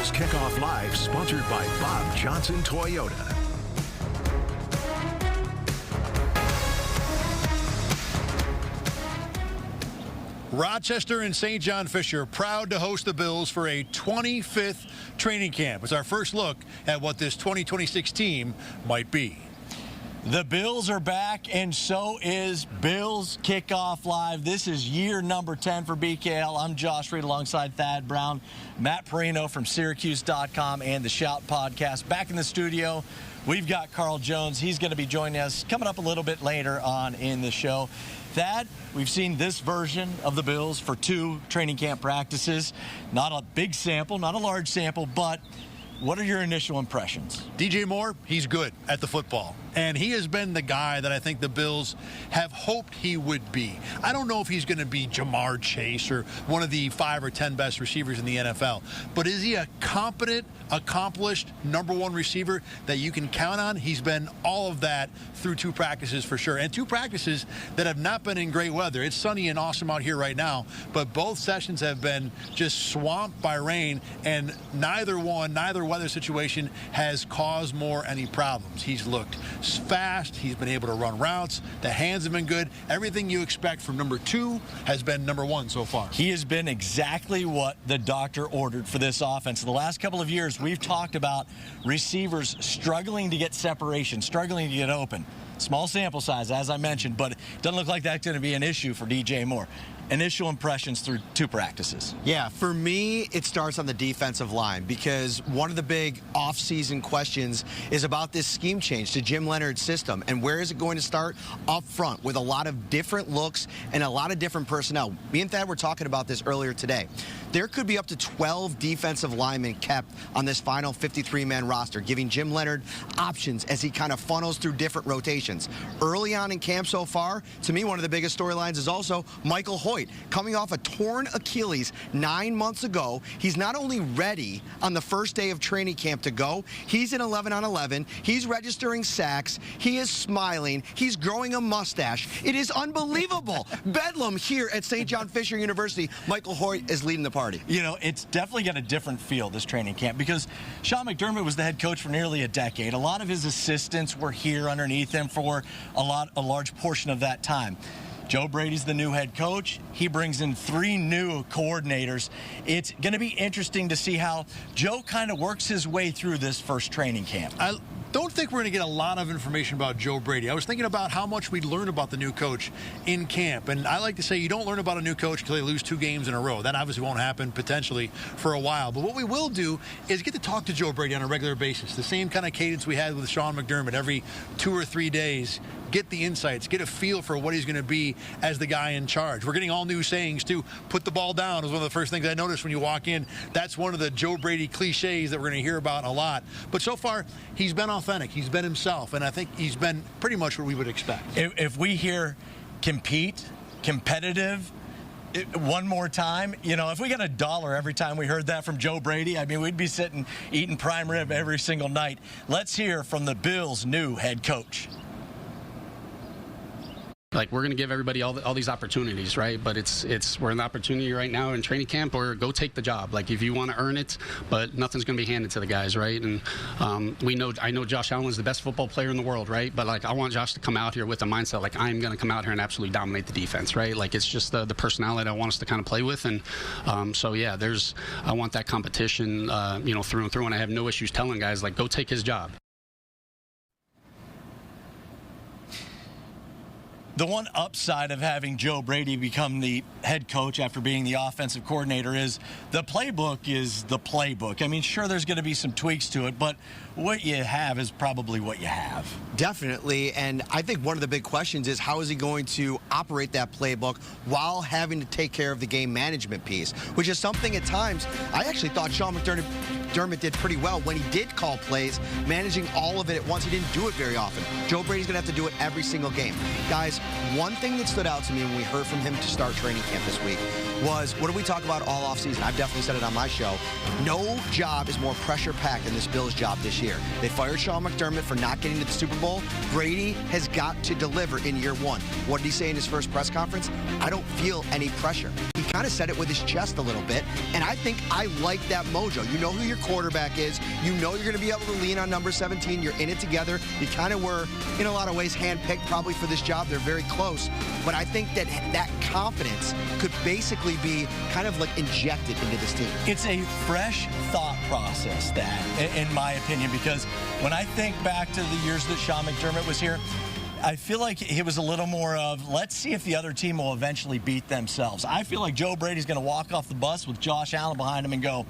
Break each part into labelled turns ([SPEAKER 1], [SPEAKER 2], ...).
[SPEAKER 1] Bills Kickoff Live, sponsored by Bob Johnson Toyota.
[SPEAKER 2] Rochester and St. John Fisher proud to host the Bills for a 25th training camp. It's our first look at what this 2026 team might be.
[SPEAKER 3] The Bills are back, and so is Bills Kickoff Live. This is year number 10 for BKL. I'm Josh Reed alongside Thad Brown, Matt Perino from Syracuse.com and the Shout Podcast. Back in the studio, we've got Carl Jones. He's going to be joining us coming up a little bit later on in the show. Thad, we've seen this version of the Bills for 2 training camp practices. Not a big sample, not a large sample, but what are your initial impressions?
[SPEAKER 2] DJ Moore, he's good at the football. And he has been the guy that I think the Bills have hoped he would be. I don't know if he's going to be Jamar Chase or one of the 5 or 10 best receivers in the NFL. But is he a competent, accomplished #1 receiver that you can count on? He's been all of that through 2 practices for sure. And 2 practices that have not been in great weather. It's sunny and awesome out here right now. But both sessions have been just swamped by rain. And neither weather situation has caused Moore any problems. He's looked fast. He's been able to run routes. The hands have been good. Everything you expect from #2 has been #1 so far.
[SPEAKER 3] He has been exactly what the doctor ordered for this offense. The last couple of years, we've talked about receivers struggling to get separation, struggling to get open. Small sample size, as I mentioned, but it doesn't look like that's going to be an issue for DJ Moore. Initial impressions through 2 practices.
[SPEAKER 4] Yeah, for me, it starts on the defensive line because one of the big offseason questions is about this scheme change to Jim Leonhard's system and where is it going to start up front with a lot of different looks and a lot of different personnel. Me and Thad were talking about this earlier today. There could be up to 12 defensive linemen kept on this final 53-man roster, giving Jim Leonhard options as he kind of funnels through different rotations. Early on in camp so far, to me, one of the biggest storylines is also Michael Hoyt, coming off a torn Achilles 9 months ago. He's not only ready on the first day of training camp to go, he's in 11 on 11. He's registering sacks. He is smiling. He's growing a mustache. It is unbelievable. Bedlam here at St. John Fisher University. Michael Hoyt is leading the party.
[SPEAKER 3] You know, it's definitely got a different feel, this training camp, because Sean McDermott was the head coach for nearly a decade. A lot of his assistants were here underneath him for a large portion of that time. Joe Brady's the new head coach. He brings in 3 new coordinators. It's going to be interesting to see how Joe kind of works his way through this first training camp.
[SPEAKER 2] I don't think we're going to get a lot of information about Joe Brady. I was thinking about how much we'd learn about the new coach in camp. And I like to say you don't learn about a new coach until they lose 2 games in a row. That obviously won't happen potentially for a while. But what we will do is get to talk to Joe Brady on a regular basis. The same kind of cadence we had with Sean McDermott every 2 or 3 days. Get the insights, get a feel for what he's going to be as the guy in charge. We're getting all new sayings, too. Put the ball down is one of the first things I noticed when you walk in. That's one of the Joe Brady cliches that we're going to hear about a lot. But so far, he's been authentic. He's been himself, and I think he's been pretty much what we would expect.
[SPEAKER 3] If we hear compete, competitive, one more time, you know, if we got $1 every time we heard that from Joe Brady, I mean, we'd be sitting eating prime rib every single night. Let's hear from the Bills' new head coach.
[SPEAKER 5] Like, we're going to give everybody all these opportunities, right? But we're in the opportunity right now in training camp, or go take the job. Like, if you want to earn it, but nothing's going to be handed to the guys, right? And I know Josh Allen is the best football player in the world, right? But like, I want Josh to come out here with a mindset like, I'm going to come out here and absolutely dominate the defense, right? Like, it's just the personality I want us to kind of play with. And so yeah, I want that competition, through and through. And I have no issues telling guys like, go take his job.
[SPEAKER 3] The one upside of having Joe Brady become the head coach after being the offensive coordinator is the playbook is the playbook. I mean, sure, there's going to be some tweaks to it, but what you have is probably what you have.
[SPEAKER 4] Definitely, and I think one of the big questions is how is he going to operate that playbook while having to take care of the game management piece, which is something at times I actually thought Sean McDermott did pretty well when he did call plays, managing all of it at once. He didn't do it very often. Joe Brady's going to have to do it every single game. Guys, one thing that stood out to me when we heard from him to start training camp this week was, what do we talk about all offseason? I've definitely said it on my show. No job is more pressure-packed than this Bills job this year. They fired Sean McDermott for not getting to the Super Bowl. Brady has got to deliver in year 1. What did he say in his first press conference? I don't feel any pressure. He kind of said it with his chest a little bit, and I think I like that mojo. You know who your quarterback is. You know you're going to be able to lean on number 17. You're in it together. You kind of were, in a lot of ways, handpicked probably for this job. They're very close. But I think that that confidence could basically be kind of like injected into this team.
[SPEAKER 3] It's a fresh thought process, that, in my opinion, because when I think back to the years that Sean McDermott was here, I feel like it was a little more of, let's see if the other team will eventually beat themselves. I feel like Joe Brady's going to walk off the bus with Josh Allen behind him and go,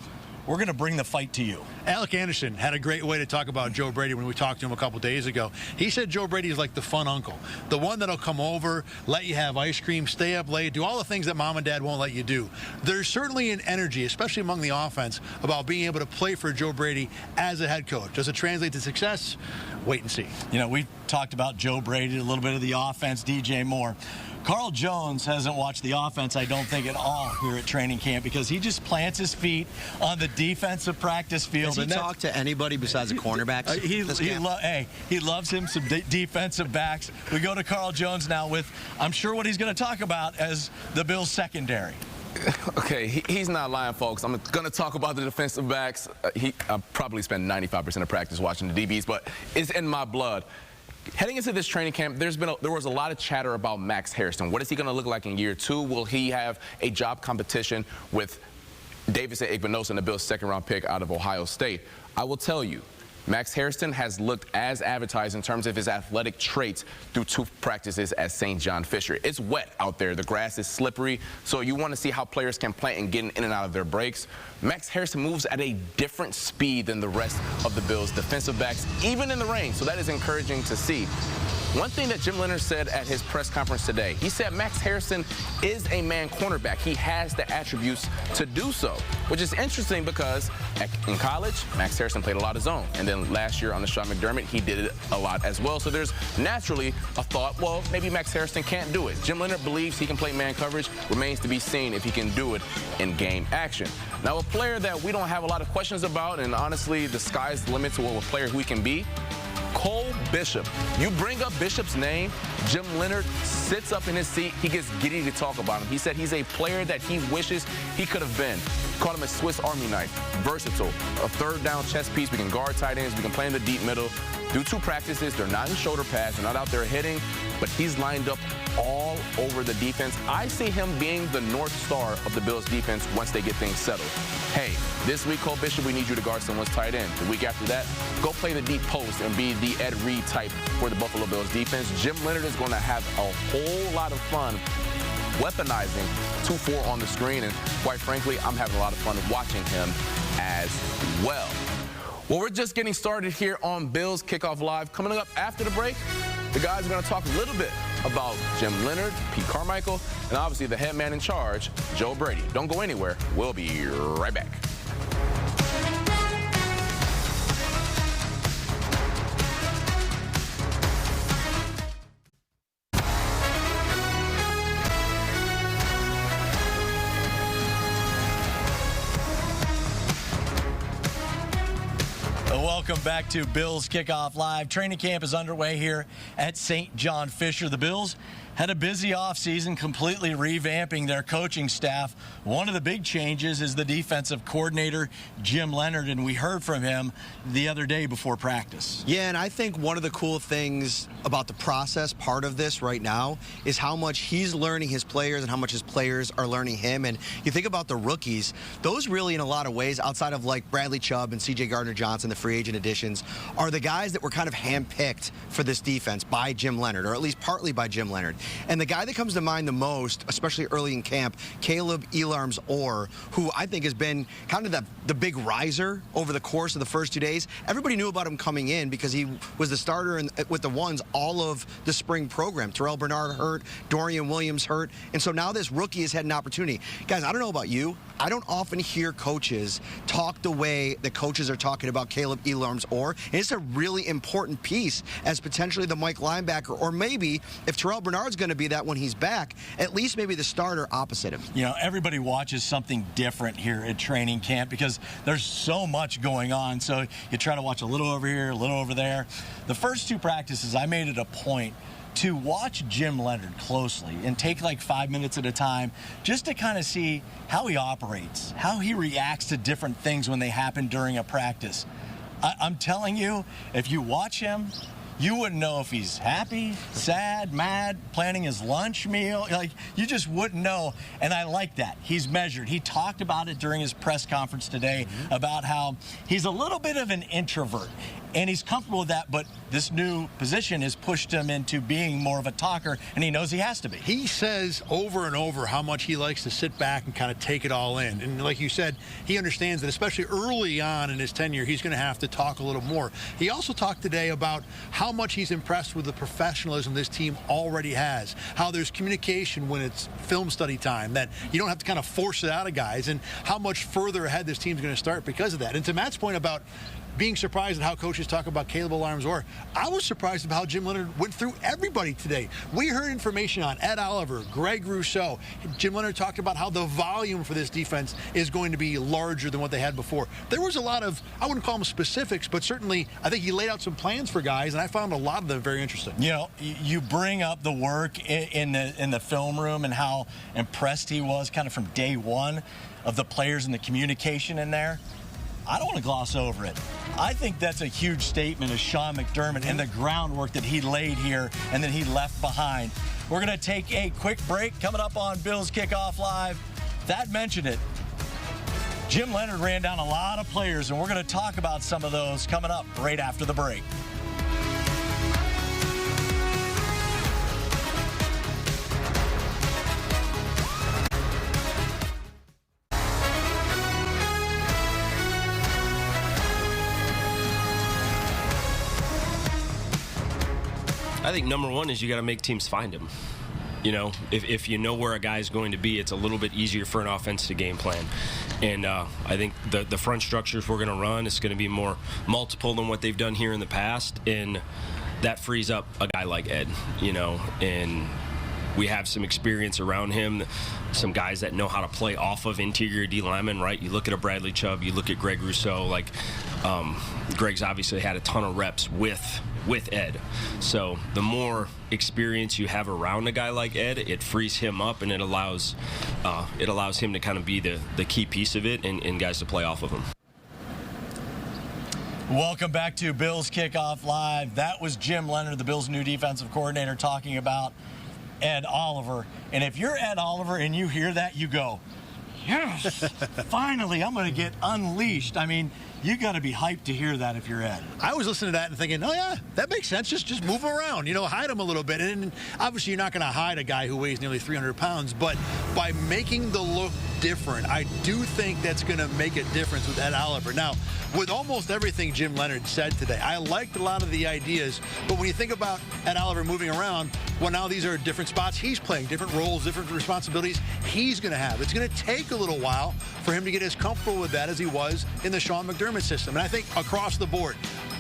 [SPEAKER 3] we're going to bring the fight to you.
[SPEAKER 2] Alec Anderson had a great way to talk about Joe Brady when we talked to him a couple days ago. He said Joe Brady is like the fun uncle, the one that'll come over, let you have ice cream, stay up late, do all the things that mom and dad won't let you do. There's certainly an energy, especially among the offense, about being able to play for Joe Brady as a head coach. Does it translate to success? Wait and see.
[SPEAKER 3] You know, we talked about Joe Brady, a little bit of the offense, DJ Moore. Carl Jones hasn't watched the offense, I don't think, at all here at training camp, because he just plants his feet on the defensive practice field.
[SPEAKER 4] Has he talked to anybody besides the cornerbacks?
[SPEAKER 3] He loves him some defensive backs. We go to Carl Jones now with, I'm sure, what he's going to talk about as the Bills secondary.
[SPEAKER 6] Okay, he's not lying, folks. I'm going to talk about the defensive backs. I probably spent 95% of practice watching the DBs, but it's in my blood. Heading into this training camp, there was a lot of chatter about Max Harrison. What is he going to look like in year 2? Will he have a job competition with Davidson Igbinosun, the Bills' second-round pick out of Ohio State? I will tell you, Max Harrison has looked as advertised in terms of his athletic traits through 2 practices at St. John Fisher. It's wet out there. The grass is slippery, so you want to see how players can play and get in and out of their breaks. Max Harrison moves at a different speed than the rest of the Bills' defensive backs, even in the rain, so that is encouraging to see. One thing that Jim Leonhard said at his press conference today, he said Max Harrison is a man cornerback. He has the attributes to do so, which is interesting because in college, Max Harrison played a lot of zone. And then last year on the Sean McDermott, he did it a lot as well. So there's naturally a thought, well, maybe Max Harrison can't do it. Jim Leonhard believes he can play man coverage. Remains to be seen if he can do it in game action. Now, a player that we don't have a lot of questions about, and honestly, the sky's the limit to what a player who he can be, Cole Bishop. You bring up Bishop's name, Jim Leonhard sits up in his seat. He gets giddy to talk about him. He said he's a player that he wishes he could have been. Called him a Swiss Army knife. Versatile. A third down chess piece. We can guard tight ends. We can play in the deep middle. Do 2 practices. They're not in shoulder pads. They're not out there hitting. But he's lined up all over the defense. I see him being the North Star of the Bills defense once they get things settled. Hey, this week, Cole Bishop, we need you to guard someone's tight end. The week after that, go play the deep post and be the Ed Reed type for the Buffalo Bills defense. Jim Leonhard is going to have a whole lot of fun weaponizing 2-4 on the screen, and quite frankly, I'm having a lot of fun watching him as well. Well, we're just getting started here on Bills Kickoff Live. Coming up after the break, the guys are going to talk a little bit about Jim Leonhard, Pete Carmichael, and obviously the head man in charge, Joe Brady. Don't go anywhere. We'll be right back.
[SPEAKER 3] Welcome back to Bills Kickoff Live. Training camp is underway here at St. John Fisher. The Bills had a busy offseason, completely revamping their coaching staff. One of the big changes is the defensive coordinator, Jim Leonhard, and we heard from him the other day before practice.
[SPEAKER 4] Yeah, and I think one of the cool things about the process, part of this right now, is how much he's learning his players and how much his players are learning him. And you think about the rookies, those really in a lot of ways, outside of like Bradley Chubb and C.J. Gardner-Johnson, the free agent additions, are the guys that were kind of handpicked for this defense by Jim Leonhard, or at least partly by Jim Leonhard. And the guy that comes to mind the most, especially early in camp, Caleb Elarms-Orr, who I think has been kind of the big riser over the course of the first 2 days. Everybody knew about him coming in because he was the starter with the ones all of the spring program. Terrell Bernard hurt, Dorian Williams hurt, and so now this rookie has had an opportunity. Guys, I don't know about you. I don't often hear coaches talk the way that coaches are talking about Caleb Elarms-Orr, and it's a really important piece as potentially the Mike linebacker, or maybe if Terrell Bernard's going to be that when he's back, at least maybe the starter opposite him.
[SPEAKER 3] You know, everybody watches something different here at training camp because there's so much going on, so you try to watch a little over here, a little over there. The first 2 practices, I made it a point to watch Jim Leonhard closely and take like 5 minutes at a time just to kind of see how he operates, how he reacts to different things when they happen during a practice. I'm telling you, if you watch him, you wouldn't know if he's happy, sad, mad, planning his lunch meal. Like, you just wouldn't know. And I like that. He's measured. He talked about it during his press conference today about how he's a little bit of an introvert. And he's comfortable with that, but this new position has pushed him into being more of a talker, and he knows he has to be.
[SPEAKER 2] He says over and over how much he likes to sit back and kind of take it all in. And like you said, he understands that especially early on in his tenure, he's going to have to talk a little more. He also talked today about how much he's impressed with the professionalism this team already has, how there's communication when it's film study time, that you don't have to kind of force it out of guys, and how much further ahead this team's going to start because of that. And to Matt's point about being surprised at how coaches talk about Caleb Alarms-Orr, I was surprised about how Jim Leonhard went through everybody today. We heard information on Ed Oliver, Greg Rousseau. Jim Leonhard talked about how the volume for this defense is going to be larger than what they had before. There was a lot of, I wouldn't call them specifics, but certainly I think he laid out some plans for guys, and I found a lot of them very interesting.
[SPEAKER 3] You know, you bring up the work in the film room and how impressed he was kind of from day one of the players and the communication in there. I don't want to gloss over it. I think that's a huge statement of Sean McDermott and the groundwork that he laid here and that he left behind. We're going to take a quick break. Coming up on Bills Kickoff Live, Thad mentioned it. Jim Leonhard ran down a lot of players, and we're going to talk about some of those coming up right after the break.
[SPEAKER 7] I think number one is you got to make teams find him. You know, if you know where a guy's going to be, it's a little bit easier for an offense to game plan. And I think the front structures we're going to run is going to be more multiple than what they've done here in the past, and that frees up a guy like Ed, you know, and we have some experience around him, some guys that know how to play off of interior D linemen, right? You look at a Bradley Chubb, you look at Greg Rousseau, like Greg's obviously had a ton of reps with Ed. So the more experience you have around a guy like Ed, it frees him up, and it allows him to kind of be the key piece of it and guys to play off of him.
[SPEAKER 3] Welcome back to Bills Kickoff Live. That was Jim Leonhard, the Bills' new defensive coordinator, talking about Ed Oliver. And if you're Ed Oliver and you hear that, you go, yes, finally, I'm going to get unleashed. I mean, you got to be hyped to hear that if you're Ed.
[SPEAKER 2] I was listening to that and thinking, oh, yeah, that makes sense. Just move him around, you know, hide him a little bit. And obviously you're not going to hide a guy who weighs nearly 300 pounds, but by making the look different, I do think that's going to make a difference with Ed Oliver. Now, with almost everything Jim Leonhard said today, I liked a lot of the ideas, but when you think about Ed Oliver moving around, well, now these are different spots he's playing, different roles, different responsibilities he's going to have. It's going to take a little while for him to get as comfortable with that as he was in the Sean McDermott system. And I think across the board,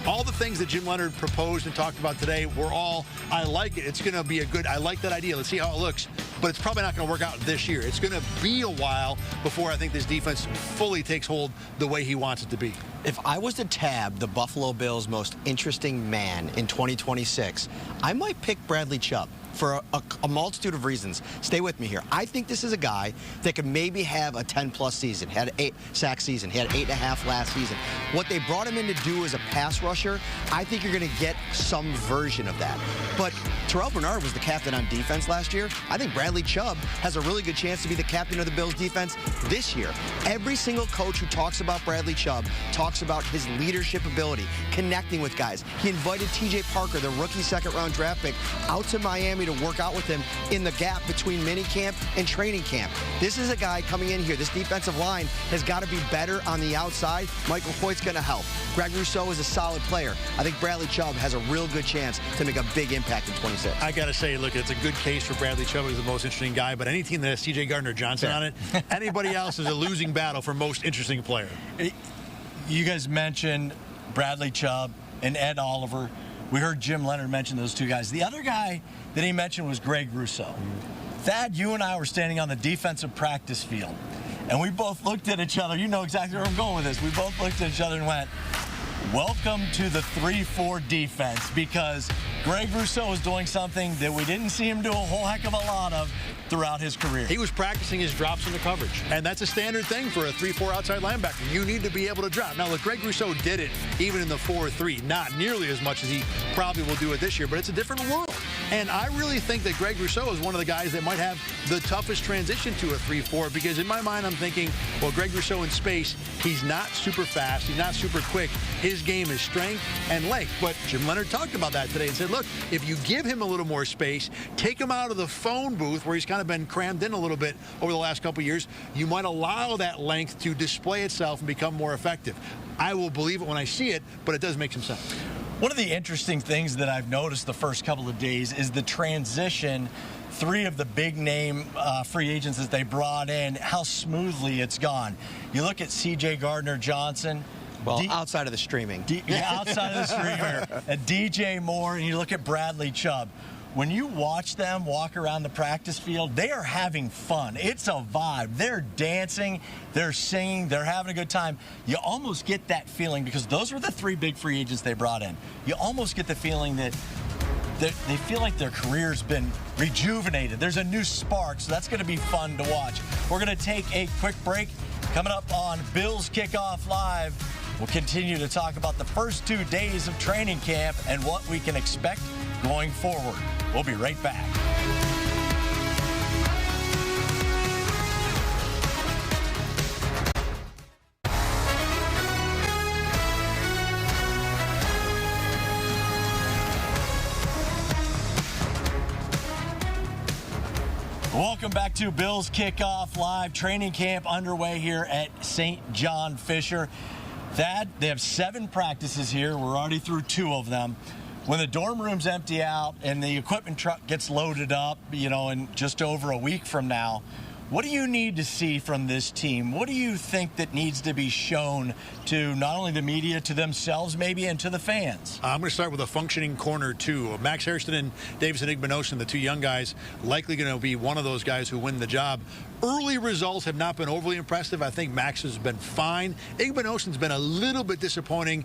[SPEAKER 2] all the things that Jim Leonhard proposed and talked about today were all, I like it. It's going to be I like that idea. Let's see how it looks. But it's probably not going to work out this year. It's going to be a while before I think this defense fully takes hold the way he wants it to be.
[SPEAKER 4] If I was to tab the Buffalo Bills' most interesting man in 2026, I might pick Bradley Chubb for a multitude of reasons. Stay with me here. I think this is a guy that could maybe have a 10-plus season. Had an 8-sack season. He had 8.5 last season. What they brought him in to do as a pass rusher, I think you're going to get some version of that. But Terrell Bernard was the captain on defense last year. I think Bradley Chubb has a really good chance to be the captain of the Bills defense this year. Every single coach who talks about Bradley Chubb talks about his leadership ability, connecting with guys. He invited T.J. Parker, the rookie second-round draft pick, out to Miami to work out with him in the gap between minicamp and training camp. This is a guy coming in here. This defensive line has got to be better on the outside. Michael Hoyt's going to help. Greg Rousseau is a solid player. I think Bradley Chubb has a real good chance to make a big impact in 26.
[SPEAKER 2] I got to say, look, it's a good case for Bradley Chubb as the most interesting guy, but any team that has C.J. Gardner-Johnson on it, anybody else is a losing battle for most interesting player.
[SPEAKER 3] You guys mentioned Bradley Chubb and Ed Oliver. We heard Jim Leonhard mention those two guys. The other guy that he mentioned was Greg Rousseau. Thad, you and I were standing on the defensive practice field, and we both looked at each other. You know exactly where I'm going with this. We both looked at each other and went, welcome to the 3-4 defense, because Greg Rousseau is doing something that we didn't see him do a whole heck of a lot of throughout his career.
[SPEAKER 2] He was practicing his drops into coverage, and that's a standard thing for a 3-4 outside linebacker. You need to be able to drop. Now, look, Greg Rousseau did it even in the 4-3, not nearly as much as he probably will do it this year, but it's a different world. And I really think that Greg Rousseau is one of the guys that might have the toughest transition to a 3-4, because in my mind I'm thinking, well, Greg Rousseau in space, he's not super fast, he's not super quick. His game is strength and length. But Jim Leonhard talked about that today and said, look, if you give him a little more space, take him out of the phone booth where he's kind of been crammed in a little bit over the last couple of years, you might allow that length to display itself and become more effective. I will believe it when I see it, but it does make some sense.
[SPEAKER 3] One of the interesting things that I've noticed the first couple of days is the transition. 3 of the big name free agents that they brought in, how smoothly it's gone. You look at C.J. Gardner-Johnson.
[SPEAKER 4] Well, outside of the streaming.
[SPEAKER 3] Outside of the streamer. DJ Moore, and you look at Bradley Chubb. When you watch them walk around the practice field, they are having fun. It's a vibe. They're dancing, they're singing, they're having a good time. You almost get that feeling, because those were the 3 big free agents they brought in. You almost get the feeling that they feel like their career's been rejuvenated. There's a new spark, so that's going to be fun to watch. We're going to take a quick break. Coming up on Bills Kickoff Live, we'll continue to talk about the first 2 days of training camp and what we can expect going forward. We'll be right back. Welcome back to Bills Kickoff Live. Training camp underway here at St. John Fisher. Thad, they have 7 practices here. We're already through 2 of them. When the dorm rooms empty out and the equipment truck gets loaded up, in just over a week from now, what do you need to see from this team? What do you think that needs to be shown to not only the media, to themselves maybe, and to the fans?
[SPEAKER 2] I'm going to start with a functioning corner, too. Max Hairston and Davison Igbinosun, the 2 young guys, likely going to be one of those guys who win the job. Early results have not been overly impressive. I think Max has been fine. Igbinosun's been a little bit disappointing,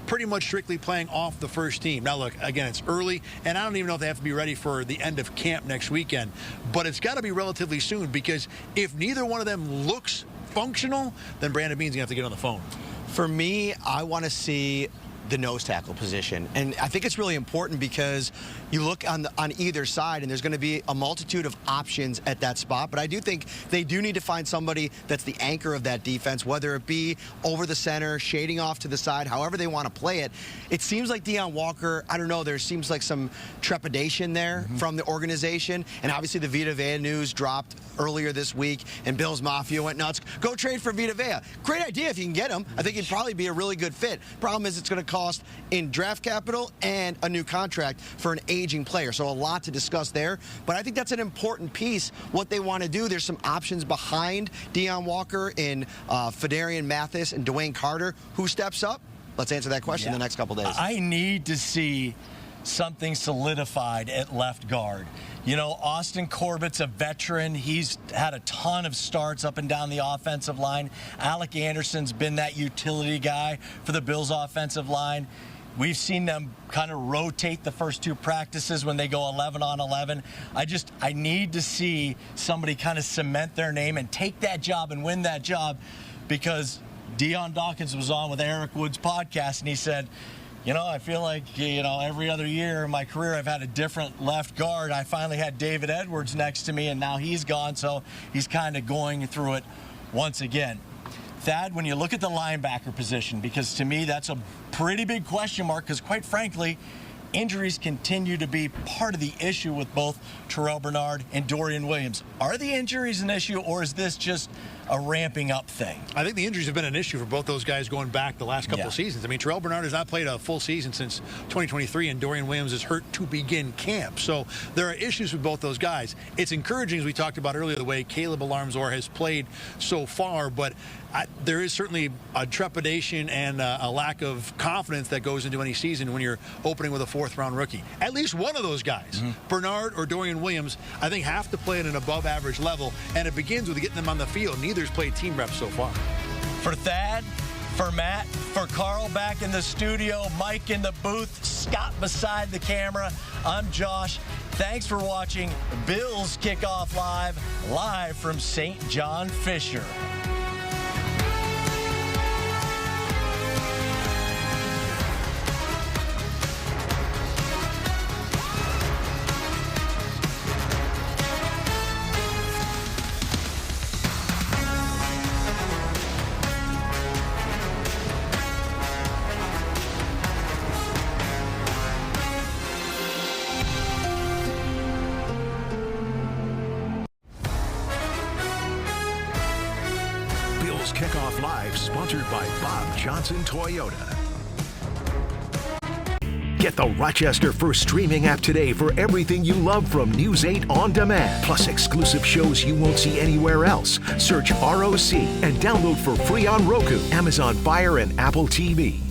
[SPEAKER 2] pretty much strictly playing off the first team. Now, look, again, it's early, and I don't even know if they have to be ready for the end of camp next weekend, but it's got to be relatively soon, because if neither one of them looks functional, then Brandon Beane's going to have to get on the phone.
[SPEAKER 4] For me, I want to see the nose tackle position, and I think it's really important because you look on either side, and there's going to be a multitude of options at that spot. But I do think they do need to find somebody that's the anchor of that defense, whether it be over the center, shading off to the side, however they want to play it. It seems like Deion Walker, I don't know, there seems like some trepidation there from the organization. And obviously the Vita Vea news dropped earlier this week, and Bills Mafia went nuts. Go trade for Vita Vea. Great idea if you can get him. I think he'd probably be a really good fit. Problem is, it's going to cost in draft capital and a new contract for an aging player. So a lot to discuss there. But I think that's an important piece, what they want to do. There's some options behind Deion Walker in Fedarian Mathis and Dwayne Carter. Who steps up? Let's answer that question in the next couple days.
[SPEAKER 3] I need to see something solidified at left guard. Austin Corbett's a veteran. He's had a ton of starts up and down the offensive line. Alec Anderson's been that utility guy for the Bills offensive line. We've seen them kind of rotate the first 2 practices when they go 11 on 11. I need to see somebody kind of cement their name and take that job and win that job, because Deion Dawkins was on with Eric Wood's podcast, and he said, I feel like, every other year in my career I've had a different left guard. I finally had David Edwards next to me, and now he's gone, so he's kind of going through it once again. Thad, when you look at the linebacker position, because to me that's a pretty big question mark, because quite frankly, injuries continue to be part of the issue with both Terrell Bernard and Dorian Williams. Are the injuries an issue, or is this just a ramping up thing?
[SPEAKER 2] I think the injuries have been an issue for both those guys going back the last couple of seasons. I mean, Terrell Bernard has not played a full season since 2023, and Dorian Williams is hurt to begin camp. So there are issues with both those guys. It's encouraging, as we talked about earlier, the way Caleb Alarmzor has played so far, but there is certainly a trepidation and a lack of confidence that goes into any season when you're opening with a 4th-round rookie. At least one of those guys, Bernard or Dorian Williams, I think have to play at an above-average level, and it begins with getting them on the field. Neither's played team reps so far.
[SPEAKER 3] For Thad, for Matt, for Carl back in the studio, Mike in the booth, Scott beside the camera, I'm Josh. Thanks for watching Bills Kickoff live from St. John Fisher.
[SPEAKER 1] Bills Kickoff Live, sponsored by Bob Johnson Toyota. Get the Rochester First streaming app today for everything you love from News 8 on demand, plus exclusive shows you won't see anywhere else. Search ROC and download for free on Roku, Amazon Fire, and Apple TV.